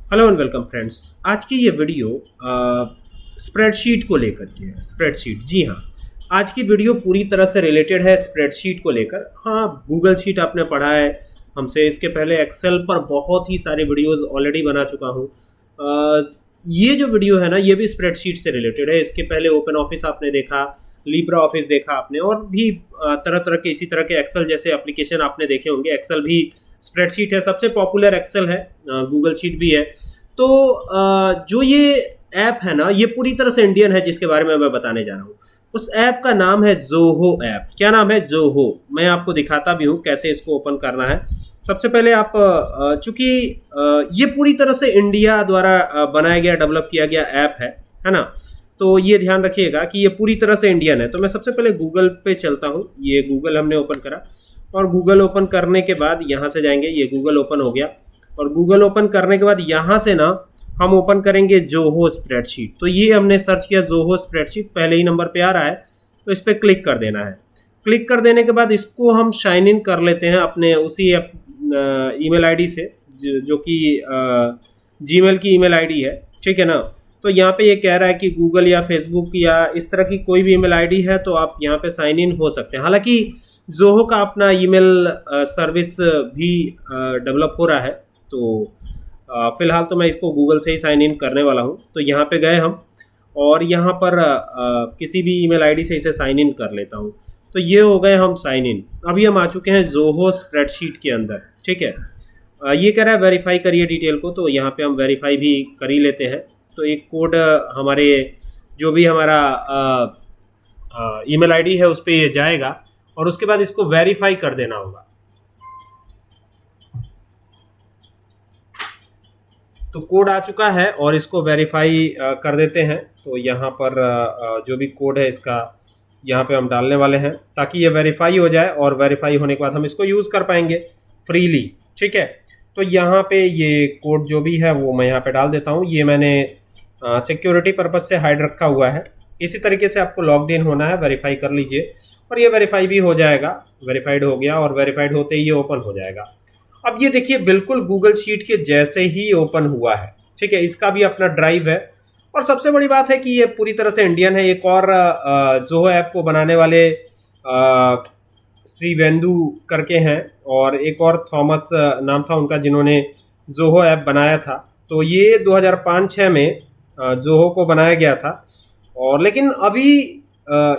Hello and welcome friends. आज की ये वीडियो स्प्रेडशीट को लेकर के है। स्प्रेडशीट, जी हाँ, आज की वीडियो पूरी तरह से रिलेटेड है स्प्रेडशीट को लेकर। हाँ, गूगल शीट आपने पढ़ा है हमसे, इसके पहले एक्सेल पर बहुत ही सारे वीडियोस ऑलरेडी बना चुका हूँ। ये जो वीडियो है ना, ये भी स्प्रेडशीट से रिलेटेड है। इसके पहले ओपन ऑफिस आपने देखा, लिब्रा ऑफिस देखा आपने, और भी तरह तरह के इसी तरह के एक्सेल जैसे एप्लीकेशन आपने देखे होंगे। एक्सेल भी स्प्रेडशीट है, सबसे पॉपुलर एक्सेल है, गूगल शीट भी है। तो जो ये ऐप है ना, ये पूरी तरह से इंडियन है, जिसके बारे में मैं बताने जा रहा हूँ। उस ऐप का नाम है जोहो ऐप। क्या नाम है? जोहो। मैं आपको दिखाता भी हूँ कैसे इसको ओपन करना है। सबसे पहले आप चूंकि ये पूरी तरह से इंडिया द्वारा बनाया गया, डेवलप किया गया ऐप है ना, तो ये ध्यान रखिएगा कि ये पूरी तरह से इंडियन है। तो मैं सबसे पहले गूगल पे चलता हूँ। ये गूगल हमने ओपन करा, और गूगल ओपन करने के बाद यहाँ से जाएंगे। ये गूगल ओपन हो गया, और गूगल ओपन करने के बाद यहाँ से ना हम ओपन करेंगे जोहो स्प्रेडशीट। तो ये हमने सर्च किया जोहो स्प्रेडशीट, पहले ही नंबर पे आ रहा है, तो इस पर क्लिक कर देना है। क्लिक कर देने के बाद इसको हम साइन इन कर लेते हैं अपने उसी ईमेल आईडी से, जो कि जीमेल की ईमेल आईडी है, ठीक है ना। तो यहाँ पे ये कह रहा है कि गूगल या फेसबुक या इस तरह की कोई भी ईमेल आईडी है तो आप यहाँ पे साइन इन हो सकते हैं। हालांकि जोहो का अपना ईमेल सर्विस भी डेवलप हो रहा है, तो फिलहाल तो मैं इसको गूगल से ही साइन इन करने वाला हूँ। तो यहाँ पे गए हम, और यहाँ पर किसी भी ईमेल आईडी से इसे साइन इन कर लेता हूँ। तो ये हो गए हम साइन इन। अभी हम आ चुके हैं जोहो स्प्रेडशीट के अंदर, ठीक है। ये कह रहा है वेरीफाई करिए डिटेल को, तो यहाँ पे हम वेरीफाई भी कर ही लेते हैं। तो एक कोड हमारे जो भी हमारा ईमेल आईडी है उस पर ये जाएगा, और उसके बाद इसको वेरीफाई कर देना होगा। तो कोड आ चुका है और इसको वेरीफाई कर देते हैं। तो यहाँ पर जो भी कोड है इसका यहाँ पे हम डालने वाले हैं, ताकि ये वेरीफाई हो जाए, और वेरीफाई होने के बाद हम इसको यूज़ कर पाएंगे फ्रीली, ठीक है। तो यहाँ पे ये कोड जो भी है वो मैं यहाँ पे डाल देता हूँ। ये मैंने सिक्योरिटी पर्पज से हाइड रखा हुआ है। इसी तरीके से आपको लॉग्ड इन होना है, वेरीफाई कर लीजिए, और ये वेरीफाई भी हो जाएगा। वेरीफाइड हो गया, और वेरीफाइड होते ही ये ओपन हो जाएगा। अब ये देखिए बिल्कुल गूगल शीट के जैसे ही ओपन हुआ है, ठीक है। इसका भी अपना ड्राइव है, और सबसे बड़ी बात है कि ये पूरी तरह से इंडियन है। एक और जोहो ऐप को बनाने वाले श्री वेंदु करके हैं, और एक और थॉमस नाम था उनका, जिन्होंने जोहो ऐप बनाया था। तो ये 2005-06 में जोहो को बनाया गया था, और लेकिन अभी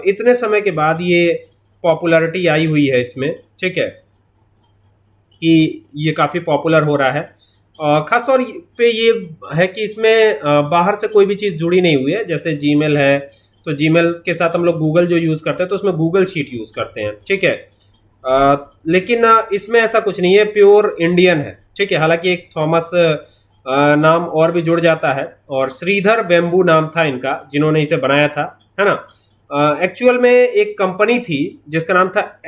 इतने समय के बाद ये पॉपुलैरिटी आई हुई है इसमें, ठीक है, कि ये काफ़ी पॉपुलर हो रहा है। खास तौर पे ये है कि इसमें बाहर से कोई भी चीज़ जुड़ी नहीं हुई है। जैसे जीमेल है, तो जीमेल के साथ हम लोग गूगल जो यूज़ करते हैं, तो उसमें गूगल शीट यूज़ करते हैं, ठीक है। लेकिन इसमें ऐसा कुछ नहीं है, प्योर इंडियन है, ठीक है। हालांकि एक थॉमस नाम और भी जुड़ जाता है, और श्रीधर वेम्बू नाम था इनका, जिन्होंने इसे बनाया था, है ना। एक्चुअल में एक कंपनी थी जिसका नाम था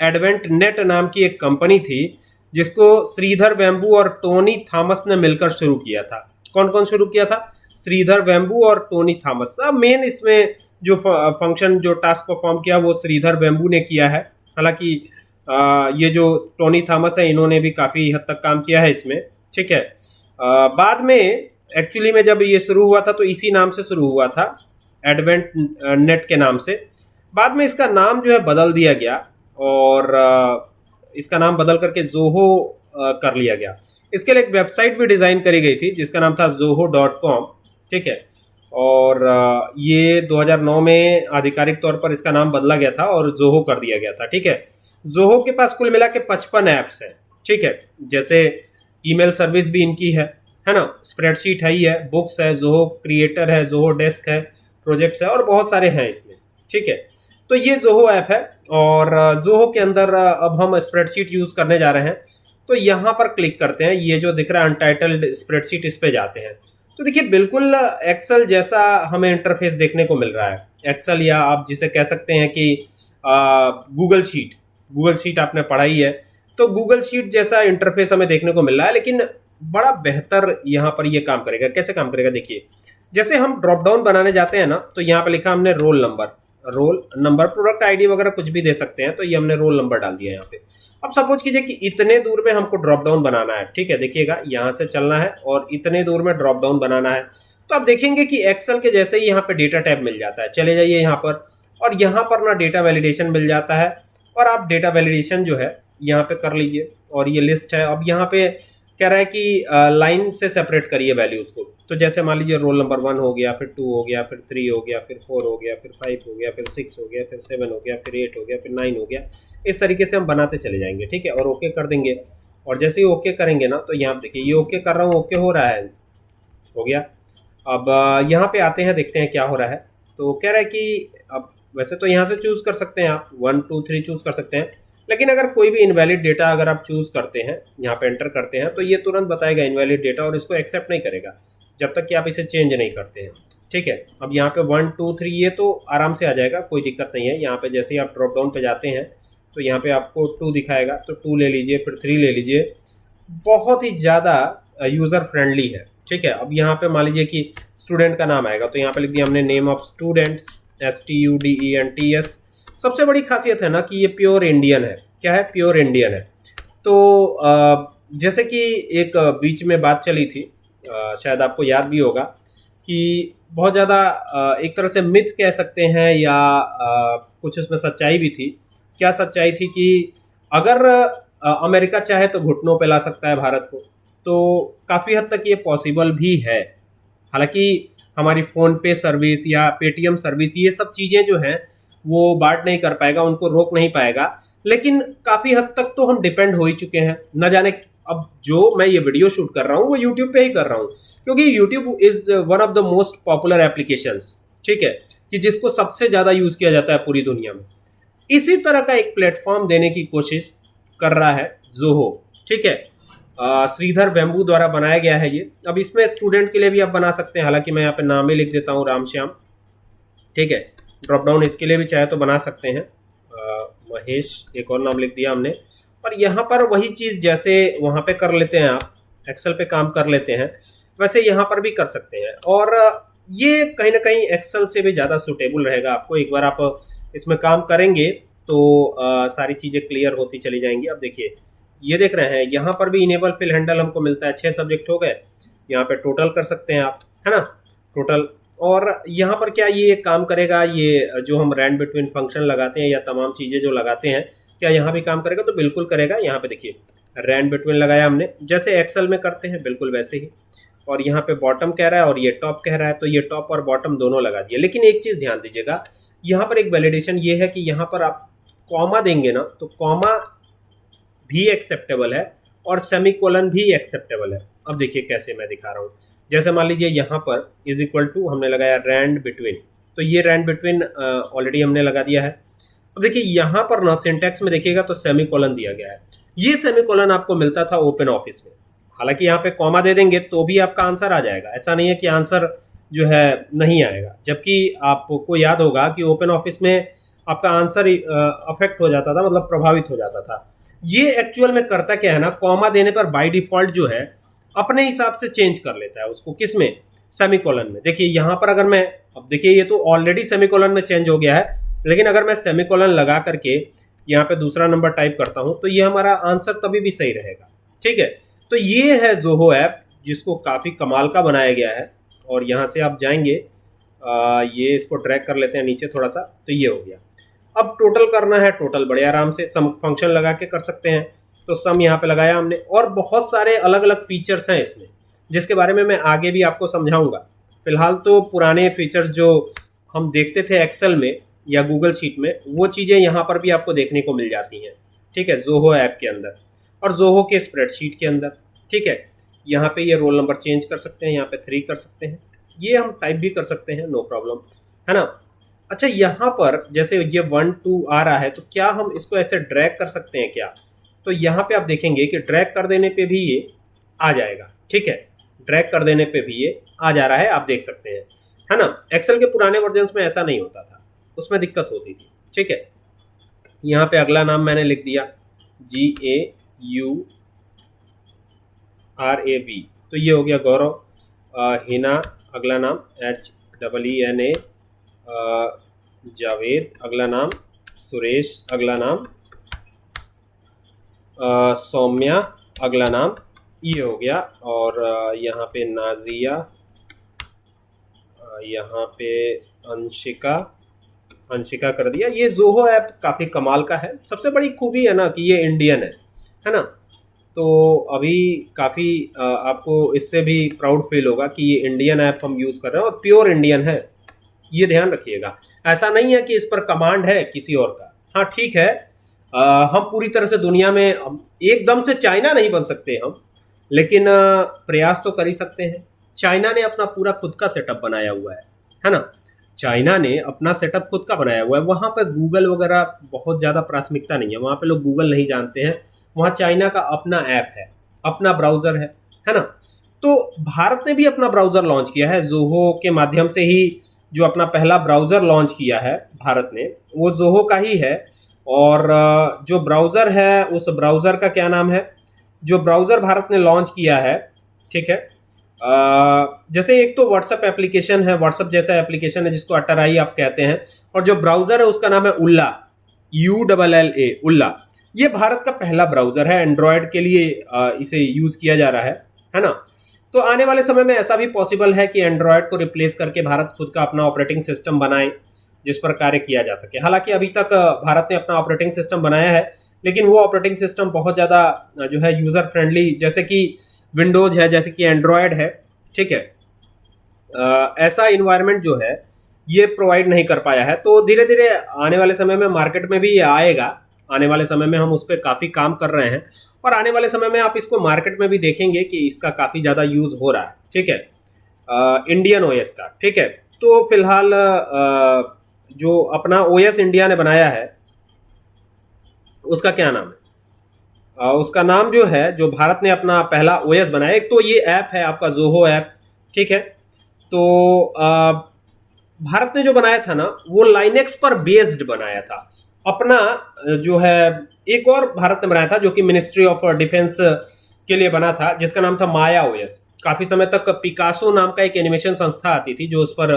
एडवेंट नेट नाम की एक कंपनी थी, जिसको श्रीधर वेम्बू और टोनी थॉमस ने मिलकर शुरू किया था। कौन कौन शुरू किया था? श्रीधर वेम्बू और टोनी थॉमस। मेन इसमें जो फंक्शन, जो टास्क परफॉर्म किया, वो श्रीधर वेम्बू ने किया है। हालांकि ये जो टोनी थॉमस है, इन्होंने भी काफ़ी हद तक काम किया है इसमें, ठीक है। बाद में एक्चुअली में जब ये शुरू हुआ था तो इसी नाम से शुरू हुआ था, एडवेंट नेट के नाम से। बाद में इसका नाम जो है बदल दिया गया, और इसका नाम बदल करके जोहो कर लिया गया। इसके लिए एक वेबसाइट भी डिज़ाइन करी गई थी जिसका नाम था zoho.com, ठीक है। और ये 2009 में आधिकारिक तौर पर इसका नाम बदला गया था और जोहो कर दिया गया था, ठीक है। जोहो के पास कुल मिला के 55 ऐप्स हैं, ठीक है। जैसे ईमेल सर्विस भी इनकी है ना, स्प्रेडशीट है ही है, बुक्स है, जोहो क्रिएटर है, जोहो डेस्क है, प्रोजेक्ट्स है, और बहुत सारे हैं इसमें, ठीक है। तो ये जोहो ऐप है, और जोहो के अंदर अब हम स्प्रेडशीट यूज़ करने जा रहे हैं। तो यहाँ पर क्लिक करते हैं, ये जो दिख रहा है अनटाइटल्ड स्प्रेडशीट, इस पे जाते हैं। तो देखिए बिल्कुल एक्सेल जैसा हमें इंटरफेस देखने को मिल रहा है। एक्सेल, या आप जिसे कह सकते हैं कि गूगल शीट आपने पढ़ा ही है, तो गूगल शीट जैसा इंटरफेस हमें देखने को मिल रहा है। लेकिन बड़ा बेहतर यहाँ पर ये काम करेगा। कैसे काम करेगा? देखिए, जैसे हम ड्रॉप डाउन बनाने जाते हैं ना, तो यहाँ पर लिखा हमने roll number, roll number, product ID वगैरह कुछ भी दे सकते हैं, तो ये हमने रोल नंबर डाल दिया यहाँ पे। अब सपोज कीजिए कि इतने दूर में हमको ड्रॉप डाउन बनाना है, ठीक है, देखिएगा यहाँ से चलना है और इतने दूर में ड्रॉप डाउन बनाना है। तो आप देखेंगे कि एक्सेल के जैसे ही यहाँ पे डेटा टैब मिल जाता है, चले जाइए यहाँ पर, और यहाँ पर ना डेटा वैलिडेशन मिल जाता है, और आप डेटा वैलिडेशन जो है यहाँ पे कर लीजिए, और ये लिस्ट है। अब यहाँ पे कह रहा है कि लाइन से सेपरेट करिए वैल्यूज को, तो जैसे मान लीजिए रोल नंबर 1 हो गया, फिर 2 हो गया, फिर 3 हो गया, फिर 4 हो गया, फिर 5 हो गया, फिर 6 हो गया, फिर 7 हो गया, फिर 8 हो गया, फिर 9 हो गया। इस तरीके से हम बनाते चले जाएंगे, ठीक है, और ओके कर देंगे। और जैसे ही ओके करेंगे ना, तो यहाँ देखिए ये ओके कर रहा हूँ, ओके हो रहा है, हो गया। अब यहाँ पे आते हैं, देखते हैं क्या हो रहा है। तो कह रहा है कि अब वैसे तो यहाँ से चूज कर सकते हैं आप 1 2 3 चूज कर सकते हैं, लेकिन अगर कोई भी इनवैलिड डेटा अगर आप चूज करते हैं, यहाँ पे एंटर करते हैं, तो ये तुरंत बताएगा इनवैलिड डेटा, और इसको एक्सेप्ट नहीं करेगा जब तक कि आप इसे चेंज नहीं करते हैं, ठीक है। अब यहाँ पे 1 2 3 ये तो आराम से आ जाएगा, कोई दिक्कत नहीं है। यहाँ पे जैसे ही आप ड्रॉप डाउन पे जाते हैं, तो यहाँ पे आपको 2 दिखाएगा, तो 2 ले लीजिए, फिर 3 ले लीजिए। बहुत ही ज़्यादा यूज़र फ्रेंडली है, ठीक है। अब यहाँ पे मान लीजिए कि स्टूडेंट का नाम आएगा, तो यहाँ पे लिख दिया हमने नेम ऑफ स्टूडेंट्स, STUDENTS। सबसे बड़ी खासियत है ना कि ये प्योर इंडियन है। क्या है? प्योर इंडियन है। तो जैसे कि एक बीच में बात चली थी, शायद आपको याद भी होगा, कि बहुत ज़्यादा एक तरह से मिथ कह सकते हैं, या कुछ उसमें सच्चाई भी थी। क्या सच्चाई थी कि अगर अमेरिका चाहे तो घुटनों पे ला सकता है भारत को, तो काफ़ी हद तक ये पॉसिबल भी है। हालांकि हमारी फ़ोन पे सर्विस या पेटीएम सर्विस, ये सब चीज़ें जो हैं वो बांट नहीं कर पाएगा, उनको रोक नहीं पाएगा, लेकिन काफ़ी हद तक तो हम डिपेंड हो ही चुके हैं। न जाने अब जो मैं ये वीडियो शूट कर रहा हूँ वो यूट्यूब पे ही कर रहा हूँ, क्योंकि YouTube is one of the most popular applications, ठीक है, कि जिसको सबसे ज़्यादा यूज़ किया जाता है पूरी दुनिया में। इसी तरह का एक प्लेटफॉर्म देने की कोशिश कर रहा है जोहो, ठीक है। श्रीधर वेम्बू द्वारा बनाया गया है ये। अब इसमें स्टूडेंट के लिए भी आप बना सकते हैं, हालांकि मैं यहाँ पे नाम ही लिख देता हूँ रामश्याम, ठीक है। ड्रॉप डाउन इसके लिए भी चाहे तो बना सकते हैं, महेश एक और नाम लिख दिया हमने। और यहाँ पर वही चीज़ जैसे वहाँ पे कर लेते हैं, आप एक्सेल पे काम कर लेते हैं, वैसे यहाँ पर भी कर सकते हैं। और ये कहीं ना कहीं एक्सेल से भी ज़्यादा सूटेबल रहेगा आपको। एक बार आप इसमें काम करेंगे तो सारी चीज़ें क्लियर होती चली जाएंगी। अब देखिए, ये देख रहे हैं यहाँ पर भी इनेबल फिल हैंडल हमको मिलता है। 6 सब्जेक्ट हो गए, यहाँ पे टोटल कर सकते हैं आप, है ना, टोटल। और यहाँ पर क्या ये काम करेगा, ये जो हम रैंड बिटवीन फंक्शन लगाते हैं या तमाम चीज़ें जो लगाते हैं, क्या यहाँ भी काम करेगा? तो बिल्कुल करेगा। यहाँ पे देखिए रैंड बिटवीन लगाया हमने, जैसे एक्सेल में करते हैं बिल्कुल वैसे ही। और यहाँ पे बॉटम कह रहा है और ये टॉप कह रहा है, तो ये टॉप और बॉटम दोनों लगा दिए। लेकिन एक चीज़ ध्यान दीजिएगा, यहाँ पर एक वैलिडेशन ये है कि यहाँ पर आप कॉमा देंगे ना, तो कॉमा भी एक्सेप्टेबल है और सेमीकोलन भी एक्सेप्टेबल है। अब देखिए कैसे मैं दिखा रहा हूँ। जैसे मान लीजिए यहाँ पर इज इक्वल टू हमने लगाया रैंड बिटवीन, तो ये रैंड बिटवीन ऑलरेडी हमने लगा दिया है। अब देखिए यहाँ पर ना सिंटैक्स में देखिएगा तो सेमीकोलन दिया गया है। ये सेमीकोलन आपको मिलता था ओपन ऑफिस में। हालांकि यहाँ पे कॉमा दे देंगे तो भी आपका आंसर आ जाएगा, ऐसा नहीं है कि आंसर जो है नहीं आएगा। जबकि आपको याद होगा कि ओपन ऑफिस में आपका आंसर अफेक्ट हो जाता था, मतलब प्रभावित हो जाता था। ये एक्चुअल में करता क्या है ना, कॉमा देने पर बाय डिफॉल्ट जो है अपने हिसाब से चेंज कर लेता है उसको, किस में? सेमीकोलन में। देखिए यहाँ पर अगर मैं, अब देखिए ये तो ऑलरेडी सेमीकोलन में चेंज हो गया है, लेकिन अगर मैं सेमीकोलन लगा करके यहाँ पे दूसरा नंबर टाइप करता हूँ तो ये हमारा आंसर तभी भी सही रहेगा, ठीक है। तो ये है जोहो ऐप, जिसको काफ़ी कमाल का बनाया गया है। और यहाँ से आप जाएंगे, ये इसको ड्रैग कर लेते हैं नीचे थोड़ा सा, तो ये हो गया। अब टोटल करना है, टोटल बड़े आराम से सम फंक्शन लगा के कर सकते हैं। तो सम यहाँ पे लगाया हमने, और बहुत सारे अलग अलग फीचर्स हैं इसमें, जिसके बारे में मैं आगे भी आपको समझाऊंगा। फिलहाल तो पुराने फीचर्स जो हम देखते थे एक्सेल में या गूगल शीट में, वो चीज़ें यहाँ पर भी आपको देखने को मिल जाती हैं, ठीक है, जोहो ऐप के अंदर और जोहो के स्प्रेडशीट के अंदर, ठीक है। यहाँ पे ये रोल नंबर चेंज कर सकते हैं, यहाँ पे 3 कर सकते हैं, ये हम टाइप भी कर सकते हैं, नो प्रॉब्लम, है ना। अच्छा, यहाँ पर जैसे ये 1 2 आ रहा है, तो क्या हम इसको ऐसे ड्रैग कर सकते हैं क्या? तो यहाँ पे आप देखेंगे कि ड्रैग कर देने पे भी ये आ जाएगा, ठीक है, ड्रैग कर देने पे भी ये आ जा रहा है, आप देख सकते हैं, है ना। एक्सेल के पुराने वर्जन में ऐसा नहीं होता था, उसमें दिक्कत होती थी, ठीक है। यहाँ पे अगला नाम मैंने लिख दिया GAURAV, तो ये हो गया गौरव। हिना अगला नाम HEENA, जावेद अगला नाम, सुरेश अगला नाम, सौम्या अगला नाम, ये हो गया। और यहाँ पे नाजिया, यहाँ पे अंशिका, अंशिका कर दिया। ये जोहो ऐप काफ़ी कमाल का है। सबसे बड़ी खूबी है ना कि ये इंडियन है ना। तो अभी काफ़ी आपको इससे भी प्राउड फील होगा कि ये इंडियन ऐप हम यूज़ कर रहे हैं और प्योर इंडियन है, ये ध्यान रखिएगा। ऐसा नहीं है कि इस पर कमांड है किसी और का। हाँ ठीक है, हम पूरी तरह से दुनिया में एकदम से चाइना नहीं बन सकते हम, लेकिन प्रयास तो कर ही सकते हैं। चाइना ने अपना पूरा खुद का सेटअप बनाया हुआ है ना। चाइना ने अपना सेटअप खुद का बनाया हुआ है। वहाँ पर गूगल वगैरह बहुत ज़्यादा प्राथमिकता नहीं है, वहाँ पे लोग गूगल नहीं जानते हैं। वहाँ चाइना का अपना ऐप है, अपना ब्राउज़र है ना। तो भारत ने भी अपना ब्राउज़र लॉन्च किया है जोहो के माध्यम से ही। जो अपना पहला ब्राउज़र लॉन्च किया है भारत ने, वो जोहो का ही है। और जो ब्राउज़र है उस ब्राउज़र का क्या नाम है, जो ब्राउज़र भारत ने लॉन्च किया है, ठीक है। जैसे एक तो व्हाट्सएप एप्लीकेशन है, व्हाट्सएप जैसा एप्लीकेशन है जिसको अटराई आप कहते हैं, और जो ब्राउज़र है उसका नाम है उल्ला, ULLA, उल्ला। ये भारत का पहला ब्राउज़र है, एंड्रॉयड के लिए इसे यूज़ किया जा रहा है ना। तो आने वाले समय में ऐसा भी पॉसिबल है कि एंड्रॉयड को रिप्लेस करके भारत खुद का अपना ऑपरेटिंग सिस्टम बनाए जिस पर कार्य किया जा सके। हालांकि अभी तक भारत ने अपना ऑपरेटिंग सिस्टम बनाया है, लेकिन वो ऑपरेटिंग सिस्टम बहुत ज़्यादा जो है यूज़र फ्रेंडली, जैसे कि विंडोज़ है, जैसे कि एंड्रॉयड है, ठीक है, ऐसा इन्वायरमेंट जो है ये प्रोवाइड नहीं कर पाया है। तो धीरे धीरे आने वाले समय में मार्केट में भी ये आएगा। आने वाले समय में हम उस पर काफ़ी काम कर रहे हैं, और आने वाले समय में आप इसको मार्केट में भी देखेंगे कि इसका काफ़ी ज़्यादा यूज़ हो रहा है, ठीक है, इंडियन ओएस का, ठीक है। तो फिलहाल जो अपना ओएस इंडिया ने बनाया है उसका क्या नाम है, उसका नाम जो है, जो भारत ने अपना पहला ओएस बनाया, एक तो ये ऐप है आपका जोहो ऐप, ठीक है। तो भारत ने जो बनाया था ना वो लाइनेक्स पर बेस्ड बनाया था अपना। जो है एक और भारत ने बनाया था जो कि मिनिस्ट्री ऑफ डिफेंस के लिए बना था, जिसका नाम था माया ओएस। काफ़ी समय तक पिकासो नाम का एक एनिमेशन संस्था आती थी जो उस पर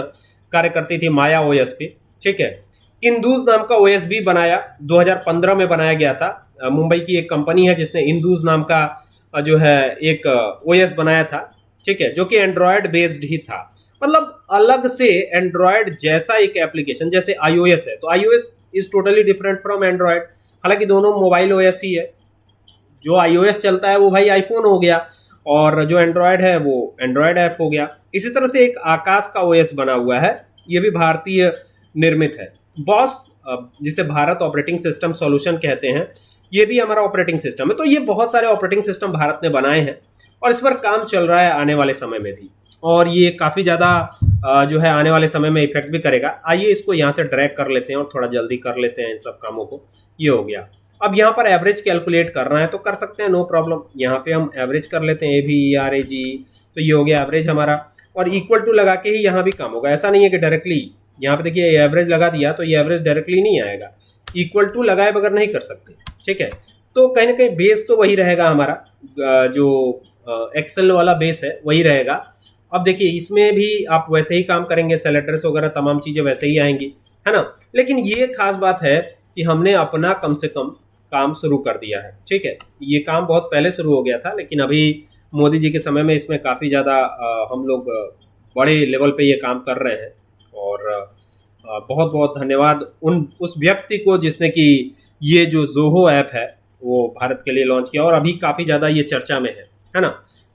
कार्य करती थी, माया ओएस पे, ठीक है। इंदूज नाम का ओएस भी बनाया, 2015 में बनाया गया था। मुंबई की एक कंपनी है जिसने इंदूज नाम का जो है एक ओएस बनाया था, ठीक है, जो कि एंड्रॉयड बेस्ड ही था। मतलब अलग से एंड्रॉयड जैसा एक एप्लीकेशन, जैसे iOS है, तो iOS is totally different from Android. हालांकि दोनों मोबाइल ओएस ही है। जो iOS चलता है वो भाई आईफोन हो गया, और जो एंड्रॉयड है वो एंड्रॉयड ऐप हो गया। इसी तरह से एक आकाश का ओएस बना हुआ है, ये भी भारतीय निर्मित है। बॉस, जिसे भारत ऑपरेटिंग सिस्टम सॉल्यूशन कहते हैं, ये भी हमारा ऑपरेटिंग सिस्टम है। तो ये बहुत सारे ऑपरेटिंग सिस्टम भारत ने बनाए हैं और इस पर काम चल रहा है आने वाले समय में भी, और ये काफ़ी ज़्यादा जो है आने वाले समय में इफेक्ट भी करेगा। आइए इसको यहाँ से ड्रैग कर लेते हैं और थोड़ा जल्दी कर लेते हैं इन सब कामों को। ये हो गया। अब यहाँ पर एवरेज कैलकुलेट करना है तो कर सकते हैं, नो प्रॉब्लम। यहाँ पे हम एवरेज कर लेते हैं, AVERAG, तो ये हो गया एवरेज हमारा। और इक्वल टू लगा के ही यहाँ भी काम होगा। ऐसा नहीं है कि डायरेक्टली यहाँ पे देखिए एवरेज लगा दिया तो ये एवरेज डायरेक्टली नहीं आएगा, इक्वल टू लगाए बगैर नहीं कर सकते, ठीक है। तो कहीं ना कहीं बेस तो वही रहेगा हमारा, जो एक्सेल वाला बेस है वही रहेगा। अब देखिए इसमें भी आप वैसे ही काम करेंगे, सेल एड्रेस वगैरह तमाम चीज़ें वैसे ही आएंगी, है ना। लेकिन ये खास बात है कि हमने अपना कम से कम काम शुरू कर दिया है, ठीक है। ये काम बहुत पहले शुरू हो गया था, लेकिन अभी मोदी जी के समय में इसमें काफ़ी ज़्यादा हम लोग बड़े लेवल पे ये काम कर रहे हैं। और बहुत बहुत धन्यवाद उस व्यक्ति को जिसने कि ये जो जोहो ऐप है वो भारत के लिए लॉन्च किया, और अभी काफ़ी ज़्यादा ये चर्चा में है ना।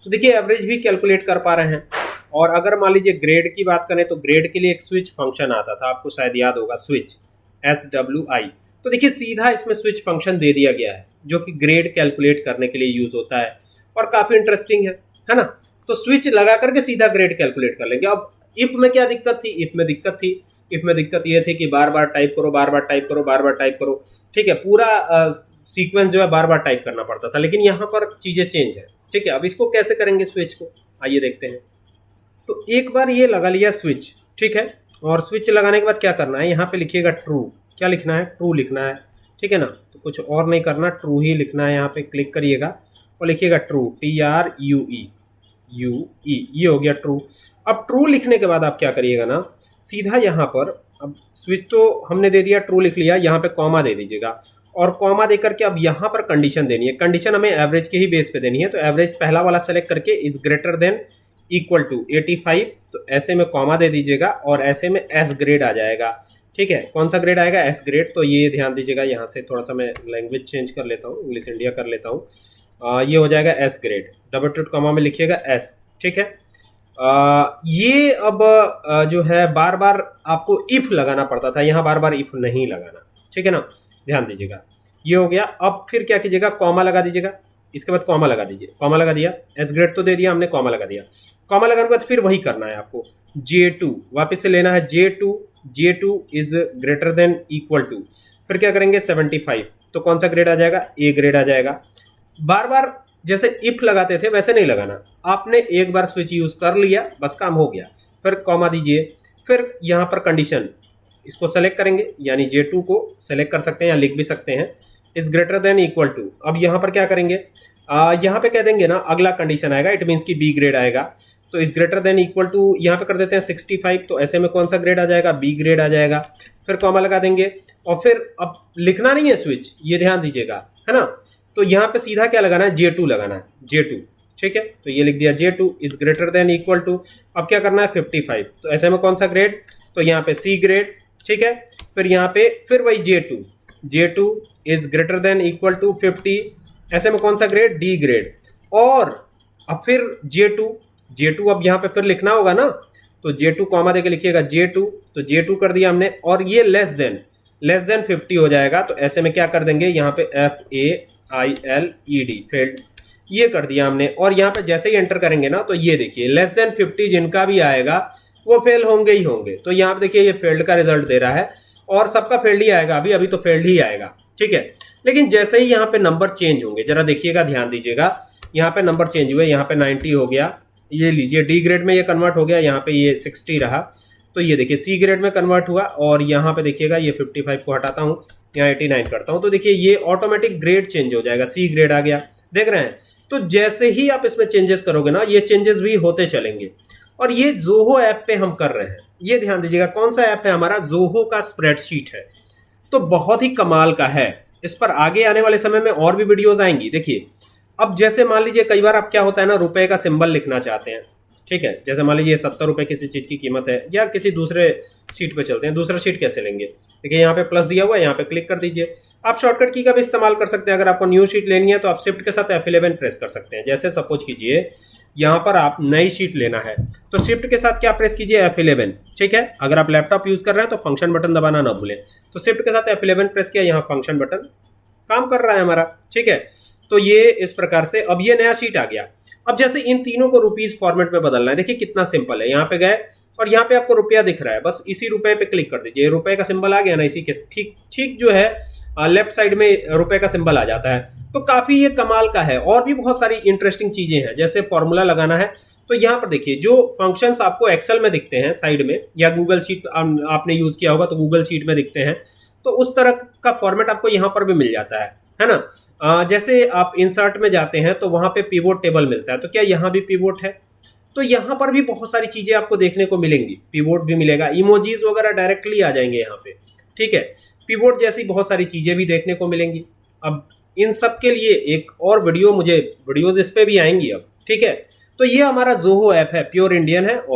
तो देखिए एवरेज भी कैलकुलेट कर पा रहे हैं। और अगर मान लीजिए ग्रेड की बात करें तो ग्रेड के लिए एक स्विच फंक्शन आता था, आपको शायद याद होगा, स्विच SWI। तो देखिए सीधा इसमें स्विच फंक्शन दे दिया गया है जो कि ग्रेड कैलकुलेट करने के लिए यूज़ होता है, और काफ़ी इंटरेस्टिंग है ना। तो स्विच लगा करके सीधा ग्रेड कैलकुलेट कर लेंगे। अब इफ में क्या दिक्कत थी, इफ में दिक्कत ये थी कि बार बार टाइप करो, बार बार टाइप करो, बार बार टाइप करो, ठीक है, पूरा सीक्वेंस जो है बार बार टाइप करना पड़ता था। लेकिन यहाँ पर चीज़ें चेंज है, ठीक है। अब इसको कैसे करेंगे स्विच को, आइए देखते हैं। तो एक बार ये लगा लिया स्विच, ठीक है। और स्विच लगाने के बाद क्या करना है, यहाँ पे लिखिएगा ट्रू। क्या लिखना है, ट्रू लिखना है, ठीक है ना। तो कुछ और नहीं करना, ट्रू ही लिखना है। यहाँ पे क्लिक करिएगा और लिखिएगा ट्रू, TRUE, ये हो गया ट्रू। अब ट्रू लिखने के बाद आप क्या करिएगा ना, सीधा यहाँ पर अब स्विच तो हमने दे दिया, ट्रू लिख लिया, यहाँ पे कॉमा दे दीजिएगा और कॉमा दे करके अब यहाँ पर कंडीशन देनी है। कंडीशन हमें एवरेज के ही बेस पे देनी है, तो एवरेज पहला वाला सेलेक्ट करके is greater than equal to 85, तो ऐसे में कॉमा दे दीजिएगा और ऐसे में एस ग्रेड आ जाएगा। ठीक है, कौन सा ग्रेड आएगा? S grade. तो ये ध्यान दीजिएगा, यहाँ से थोड़ा सा मैं लैंग्वेज चेंज कर लेता हूँ, इंग्लिश इंडिया कर लेता हूँ। ये हो जाएगा S grade, double truth comma में लिखिएगा एस। ठीक है, ये अब जो है बार बार आपको इफ लगाना पड़ता था, यहाँ बार बार इफ नहीं लगाना। ठीक है ना, ध्यान दीजिएगा। ये हो गया। अब फिर क्या कीजिएगा, कॉमा लगा दीजिएगा, इसके बाद कॉमा लगा दीजिए। कॉमा लगा दिया, एस ग्रेड तो दे दिया हमने, कॉमा लगा दिया। कॉमा लगाने के बाद फिर वही करना है आपको, J2 वापस से लेना है। J2 is greater than equal to, फिर क्या करेंगे 75, तो कौन सा ग्रेड आ जाएगा? ए ग्रेड आ जाएगा। बार बार जैसे इफ लगाते थे वैसे नहीं लगाना, आपने एक बार स्विच यूज कर लिया, बस काम हो गया। फिर कॉमा दीजिए, फिर यहाँ पर कंडीशन इसको सेलेक्ट करेंगे, यानी J2 को सेलेक्ट कर सकते हैं या लिख भी सकते हैं, is greater than equal to. अब यहाँ पर क्या करेंगे, यहाँ पे कह देंगे ना अगला कंडीशन आएगा, इट मीन्स की बी ग्रेड आएगा, तो is greater than equal to यहाँ पे कर देते हैं 65, तो ऐसे में कौन सा ग्रेड आ जाएगा? बी ग्रेड आ जाएगा। फिर कॉमा लगा देंगे और फिर अब लिखना नहीं है स्विच, ये ध्यान दीजिएगा, है ना। तो यहाँ पे सीधा क्या लगाना है? J2 लगाना है, J2। ठीक है, तो ये लिख दिया J2 is greater than equal to. अब क्या करना है? 55, तो ऐसे में कौन सा ग्रेड? तो यहाँ पे सी ग्रेड। ठीक है, फिर यहाँ पे फिर वही J2 is greater than equal to 50, ऐसे में कौन सा ग्रेड? D grade. और अब फिर J2 अब यहाँ पे फिर लिखना होगा ना, तो J2 कॉमा देके लिखिएगा J2, तो J2 कर दिया हमने, और ये लेस देन 50 हो जाएगा, तो ऐसे में क्या कर देंगे? यहाँ पे FAILED फेल्ड, ये कर दिया हमने। और यहाँ पे जैसे ही एंटर करेंगे ना, तो ये देखिए लेस देन 50 जिनका भी आएगा वो फेल होंगे ही होंगे। तो यहाँ पे देखिए ये फेल्ड का रिजल्ट दे रहा है और सबका फेल्ड ही आएगा, अभी तो फेल्ड ही आएगा। ठीक है, लेकिन जैसे ही यहाँ पे नंबर चेंज होंगे, जरा देखिएगा, ध्यान दीजिएगा, यहाँ पे नंबर चेंज हुए, यहाँ पे 90 हो गया, ये लीजिए डी ग्रेड में ये कन्वर्ट हो गया, यहाँ पे ये 60 रहा, तो ये देखिए सी ग्रेड में कन्वर्ट हुआ, और यहाँ पे देखिएगा ये 55 को हटाता हूँ, यहाँ 89 करता हूँ, तो देखिए ये ऑटोमेटिक ग्रेड चेंज हो जाएगा, सी ग्रेड आ गया, देख रहे हैं। तो जैसे ही आप इसमें चेंजेस करोगे ना, ये चेंजेस भी होते चलेंगे। और ये जोहो ऐप पे हम कर रहे हैं, ये ध्यान दीजिएगा। कौन सा ऐप है हमारा? जोहो का स्प्रेडशीट है, तो बहुत ही कमाल का है। इस पर आगे आने वाले समय में और भी वीडियोस आएंगी। देखिए, अब जैसे मान लीजिए कई बार अब क्या होता है ना, रुपए का सिंबल लिखना चाहते हैं। ठीक है, जैसे मान लीजिए 70 रुपए किसी चीज की कीमत है, या किसी दूसरे शीट पे चलते हैं, दूसरा शीट कैसे लेंगे? देखिए यहाँ पे प्लस दिया हुआ है, यहाँ पे क्लिक कर दीजिए। आप शॉर्टकट की का भी इस्तेमाल कर सकते हैं। अगर आपको न्यू शीट लेनी है तो आप शिफ्ट के साथ F11 प्रेस कर सकते हैं। जैसे सपोज कीजिए यहाँ पर आप नई शीट लेना है, तो शिफ्ट के साथ क्या प्रेस कीजिए? F11। ठीक है, अगर आप लैपटॉप यूज कर रहे हैं तो फंक्शन बटन दबाना ना भूलें। तो शिफ्ट के साथ F11 प्रेस किया, यहाँ फंक्शन बटन काम कर रहा है हमारा। ठीक है, तो ये इस प्रकार से अब ये नया शीट आ गया। अब जैसे इन तीनों को रुपीस फॉर्मेट में बदलना है, देखिए कितना सिंपल है। यहाँ पे गए और यहाँ पे आपको रुपया दिख रहा है, बस इसी रुपए पे क्लिक कर दीजिए, रुपए का सिंबल आ गया ना, इसी के ठीक जो है लेफ्ट साइड में रुपए का सिंबल आ जाता है। तो काफी ये कमाल का है। और भी बहुत सारी इंटरेस्टिंग चीजें हैं, जैसे फॉर्मूला लगाना है, तो यहाँ पर देखिए जो फंक्शंस आपको एक्सेल में दिखते हैं साइड में, या गूगल शीट आपने यूज किया होगा तो गूगल शीट में दिखते हैं, तो उस तरह का फॉर्मेट आपको यहाँ पर भी मिल जाता है ना। जैसे आप इंसर्ट में जाते हैं तो वहां पे पिवोट टेबल मिलता है, तो क्या यहाँ भी पिवोट है? तो यहाँ पर भी बहुत सारी चीजें आपको देखने को मिलेंगी, पिवोट भी मिलेगा, इमोजीज वगैरह डायरेक्टली आ जाएंगे यहाँ पे। ठीक है, पिवोट जैसी बहुत सारी चीजें भी देखने को मिलेंगी। अब इन सब के लिए एक और वीडियोज इस पे भी आएंगी अब। ठीक है, तो ये हमारा जोहो ऐप है, प्योर इंडियन है। और